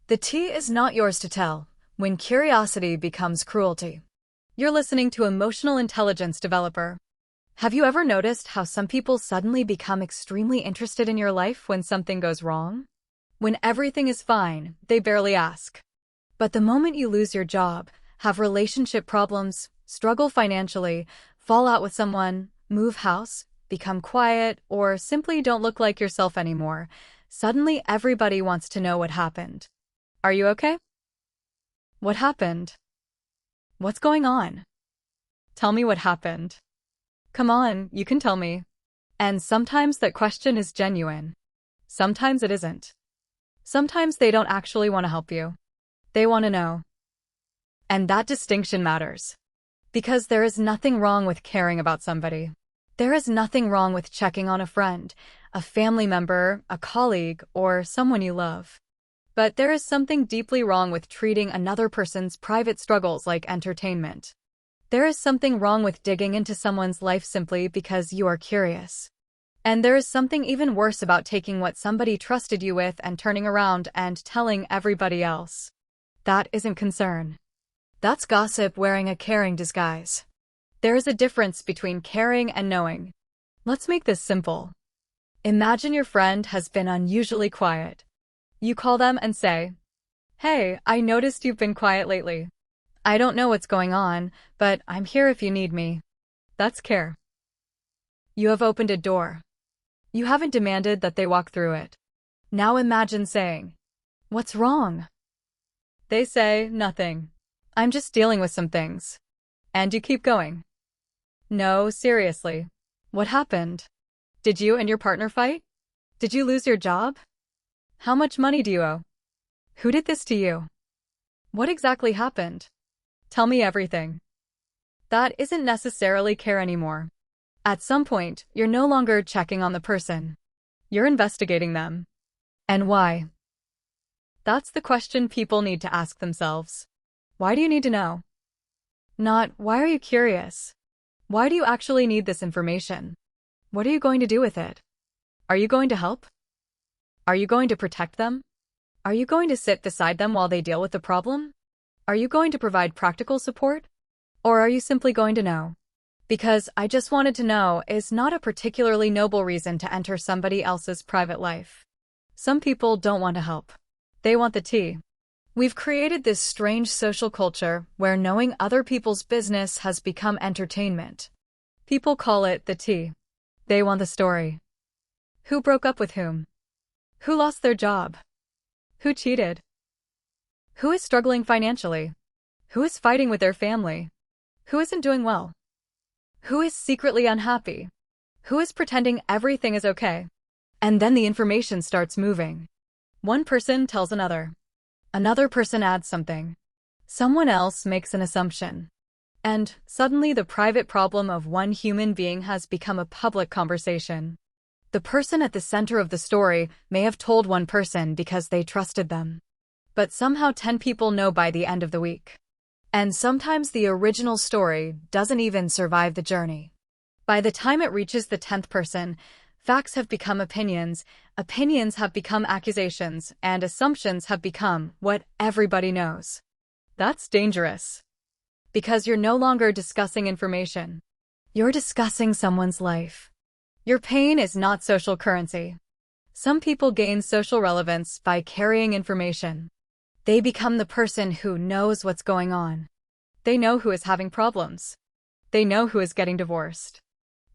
The tea is not yours to tell when curiosity becomes cruelty. You're listening to Emotional Intelligence Developer. Have you ever noticed how some people suddenly become extremely interested in your life when something goes wrong? When everything is fine, they barely ask. But the moment you lose your job, have relationship problems, struggle financially, fall out with someone, move house, become quiet, or simply don't look like yourself anymore, suddenly everybody wants to know what happened. Are you okay? What happened? What's going on? Tell me what happened. Come on, you can tell me. And sometimes that question is genuine. Sometimes it isn't. Sometimes they don't actually want to help you. They want to know. And that distinction matters. Because there is nothing wrong with caring about somebody. There is nothing wrong with checking on a friend, a family member, a colleague, or someone you love. But there is something deeply wrong with treating another person's private struggles like entertainment. There is something wrong with digging into someone's life simply because you are curious. And there is something even worse about taking what somebody trusted you with and turning around and telling everybody else. That isn't concern. That's gossip wearing a caring disguise. There is a difference between caring and knowing. Let's make this simple. Imagine your friend has been unusually quiet. You call them and say, "Hey, I noticed you've been quiet lately. I don't know what's going on, but I'm here if you need me." That's care. You have opened a door. You haven't demanded that they walk through it. Now imagine saying, "What's wrong?" They say, "Nothing. I'm just dealing with some things." And you keep going. No, seriously. What happened? Did you and your partner fight? Did you lose your job? How much money do you owe? Who did this to you? What exactly happened? Tell me everything. That isn't necessarily care anymore. At some point, you're no longer checking on the person. You're investigating them. And why? That's the question people need to ask themselves. Why do you need to know? Not, why are you curious? Why do you actually need this information? What are you going to do with it? Are you going to help? Are you going to protect them? Are you going to sit beside them while they deal with the problem? Are you going to provide practical support? Or are you simply going to know? Because "I just wanted to know" is not a particularly noble reason to enter somebody else's private life. Some people don't want to help. They want the tea. We've created this strange social culture where knowing other people's business has become entertainment. People call it the tea. They want the story. Who broke up with whom? Who lost their job? Who cheated? Who is struggling financially? Who is fighting with their family? Who isn't doing well? Who is secretly unhappy? Who is pretending everything is okay? And then the information starts moving. One person tells another. Another person adds something. Someone else makes an assumption. And suddenly the private problem of one human being has become a public conversation. The person at the center of the story may have told one person because they trusted them. But somehow 10 people know by the end of the week. And sometimes the original story doesn't even survive the journey. By the time it reaches the 10th person, facts have become opinions, opinions have become accusations, and assumptions have become what everybody knows. That's dangerous. Because you're no longer discussing information. You're discussing someone's life. Your pain is not social currency. Some people gain social relevance by carrying information. They become the person who knows what's going on. They know who is having problems. They know who is getting divorced.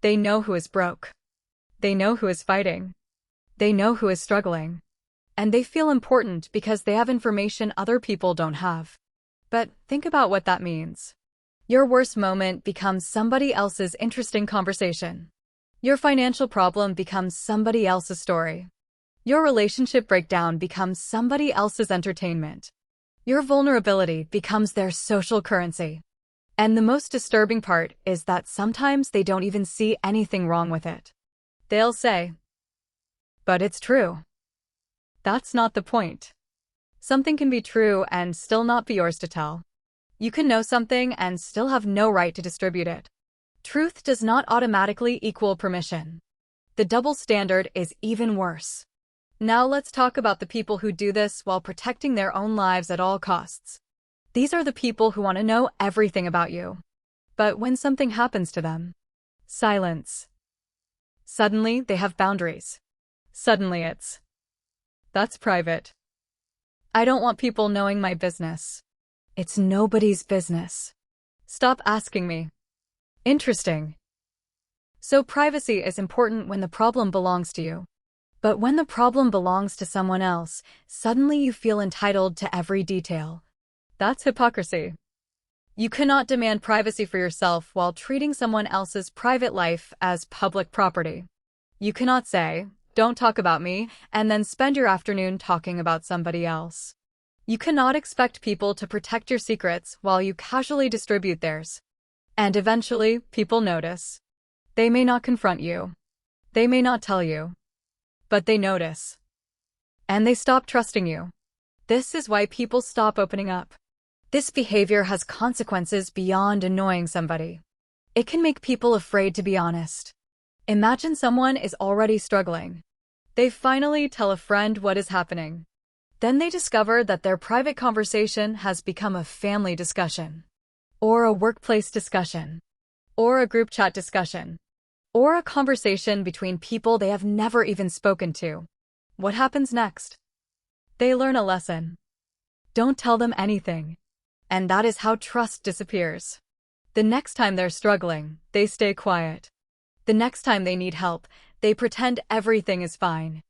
They know who is broke. They know who is fighting. They know who is struggling. And they feel important because they have information other people don't have. But think about what that means. Your worst moment becomes somebody else's interesting conversation. Your financial problem becomes somebody else's story. Your relationship breakdown becomes somebody else's entertainment. Your vulnerability becomes their social currency. And the most disturbing part is that sometimes they don't even see anything wrong with it. They'll say, "But it's true." That's not the point. Something can be true and still not be yours to tell. You can know something and still have no right to distribute it. Truth does not automatically equal permission. The double standard is even worse. Now let's talk about the people who do this while protecting their own lives at all costs. These are the people who want to know everything about you. But when something happens to them, silence. Suddenly, they have boundaries. Suddenly that's private. I don't want people knowing my business. It's nobody's business. Stop asking me. Interesting. So privacy is important when the problem belongs to you. But when the problem belongs to someone else, suddenly you feel entitled to every detail. That's hypocrisy. You cannot demand privacy for yourself while treating someone else's private life as public property. You cannot say, "Don't talk about me," and then spend your afternoon talking about somebody else. You cannot expect people to protect your secrets while you casually distribute theirs. And eventually, people notice. They may not confront you. They may not tell you. But they notice. And they stop trusting you. This is why people stop opening up. This behavior has consequences beyond annoying somebody. It can make people afraid to be honest. Imagine someone is already struggling. They finally tell a friend what is happening. Then they discover that their private conversation has become a family discussion, or a workplace discussion, or a group chat discussion, or a conversation between people they have never even spoken to. What happens next? They learn a lesson. Don't tell them anything. And that is how trust disappears. The next time they're struggling, they stay quiet. The next time they need help, they pretend everything is fine.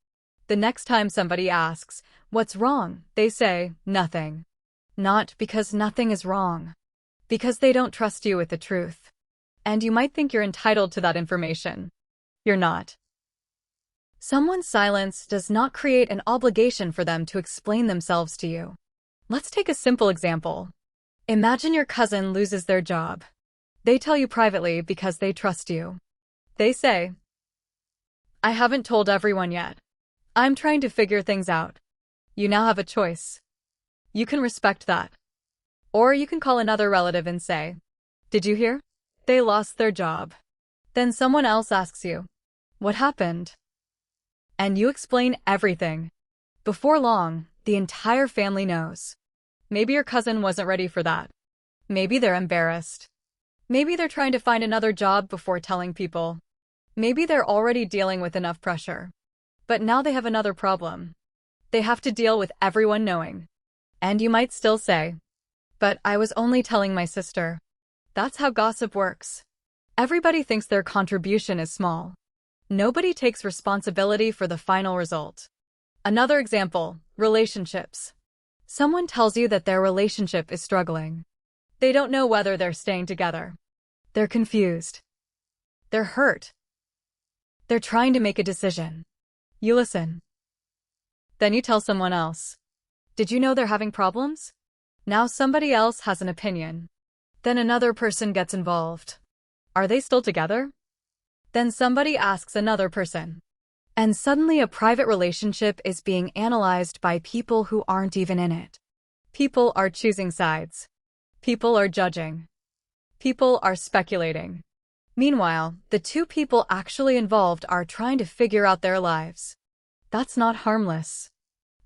The next time somebody asks, "What's wrong?" they say, "Nothing." Not because nothing is wrong. Because they don't trust you with the truth. And you might think you're entitled to that information. You're not. Someone's silence does not create an obligation for them to explain themselves to you. Let's take a simple example. Imagine your cousin loses their job. They tell you privately because they trust you. They say, "I haven't told everyone yet. I'm trying to figure things out." You now have a choice. You can respect that. Or you can call another relative and say, "Did you hear? They lost their job." Then someone else asks you, "What happened?" And you explain everything. Before long, the entire family knows. Maybe your cousin wasn't ready for that. Maybe they're embarrassed. Maybe they're trying to find another job before telling people. Maybe they're already dealing with enough pressure. But now they have another problem. They have to deal with everyone knowing. And you might still say, "But I was only telling my sister." That's how gossip works. Everybody thinks their contribution is small. Nobody takes responsibility for the final result. Another example, relationships. Someone tells you that their relationship is struggling. They don't know whether they're staying together. They're confused. They're hurt. They're trying to make a decision. You listen. Then you tell someone else. "Did you know they're having problems?" Now somebody else has an opinion. Then another person gets involved. Are they still together? Then somebody asks another person. And suddenly a private relationship is being analyzed by people who aren't even in it. People are choosing sides. People are judging. People are speculating. Meanwhile, the two people actually involved are trying to figure out their lives. That's not harmless.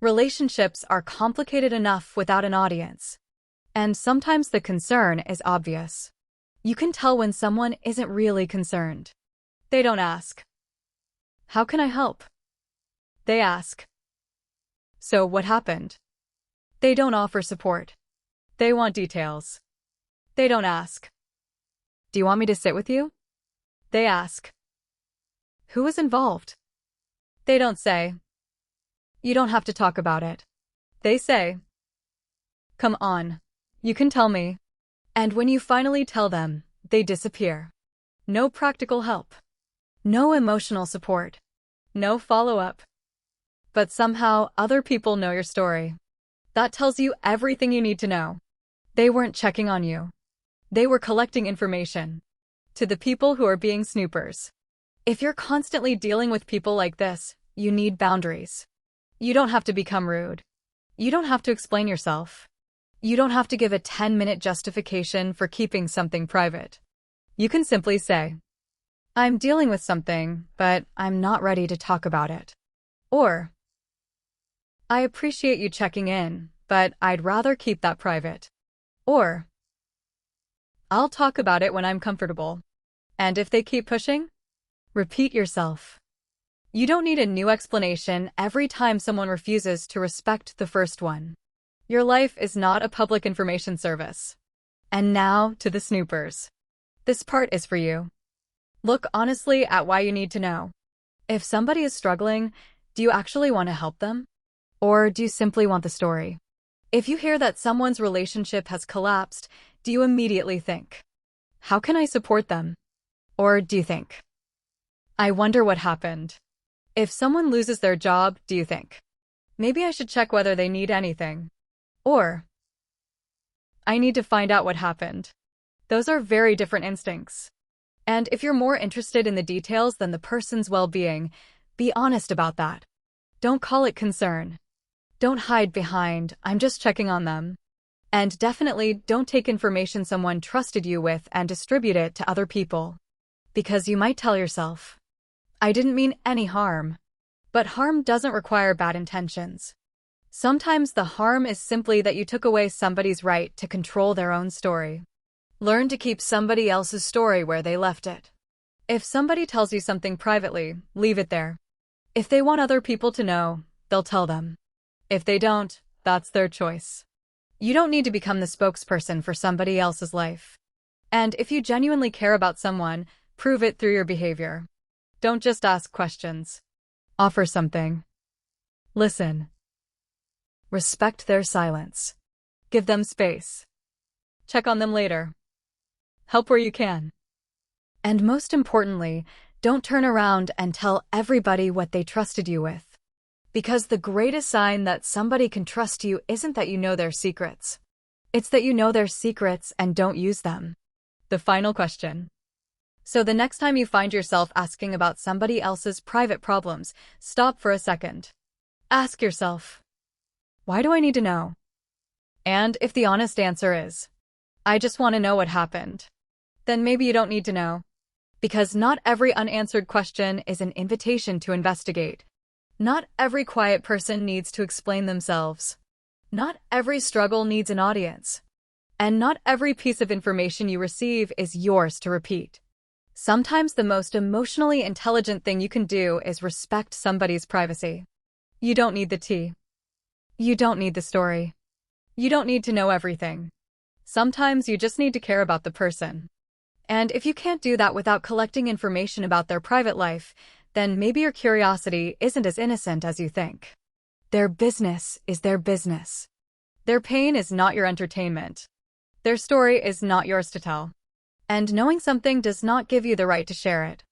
Relationships are complicated enough without an audience. And sometimes the concern is obvious. You can tell when someone isn't really concerned. They don't ask, "How can I help?" They ask, "So what happened?" They don't offer support. They want details. They don't ask, "Do you want me to sit with you?" They ask, "Who was involved?" They don't say, "You don't have to talk about it." They say, "Come on. You can tell me." And when you finally tell them, they disappear. No practical help. No emotional support. No follow-up. But somehow, other people know your story. That tells you everything you need to know. They weren't checking on you. They were collecting information. To the people who are being snoopers. If you're constantly dealing with people like this, you need boundaries. You don't have to become rude. You don't have to explain yourself. You don't have to give a 10-minute justification for keeping something private. You can simply say, "I'm dealing with something, but I'm not ready to talk about it." Or, I appreciate you checking in, but I'd rather keep that private. Or, I'll talk about it when I'm comfortable. And if they keep pushing, repeat yourself. You don't need a new explanation every time someone refuses to respect the first one. Your life is not a public information service. And now to the snoopers. This part is for you. Look honestly at why you need to know. If somebody is struggling, do you actually want to help them? Or do you simply want the story? If you hear that someone's relationship has collapsed, do you immediately think, how can I support them? Or do you think, I wonder what happened? If someone loses their job, do you think, maybe I should check whether they need anything? Or, I need to find out what happened. Those are very different instincts. And if you're more interested in the details than the person's well-being, be honest about that. Don't call it concern. Don't hide behind, I'm just checking on them. And definitely don't take information someone trusted you with and distribute it to other people. Because you might tell yourself, I didn't mean any harm. But harm doesn't require bad intentions. Sometimes the harm is simply that you took away somebody's right to control their own story. Learn to keep somebody else's story where they left it. If somebody tells you something privately, leave it there. If they want other people to know, they'll tell them. If they don't, that's their choice. You don't need to become the spokesperson for somebody else's life. And if you genuinely care about someone, prove it through your behavior. Don't just ask questions. Offer something. Listen. Respect their silence. Give them space. Check on them later. Help where you can. And most importantly, don't turn around and tell everybody what they trusted you with. Because the greatest sign that somebody can trust you isn't that you know their secrets. It's that you know their secrets and don't use them. The final question. So the next time you find yourself asking about somebody else's private problems, stop for a second. Ask yourself, why do I need to know? And if the honest answer is, I just want to know what happened, then maybe you don't need to know. Because not every unanswered question is an invitation to investigate. Not every quiet person needs to explain themselves. Not every struggle needs an audience. And not every piece of information you receive is yours to repeat. Sometimes the most emotionally intelligent thing you can do is respect somebody's privacy. You don't need the tea. You don't need the story. You don't need to know everything. Sometimes you just need to care about the person. And if you can't do that without collecting information about their private life, then maybe your curiosity isn't as innocent as you think. Their business is their business. Their pain is not your entertainment. Their story is not yours to tell. And knowing something does not give you the right to share it.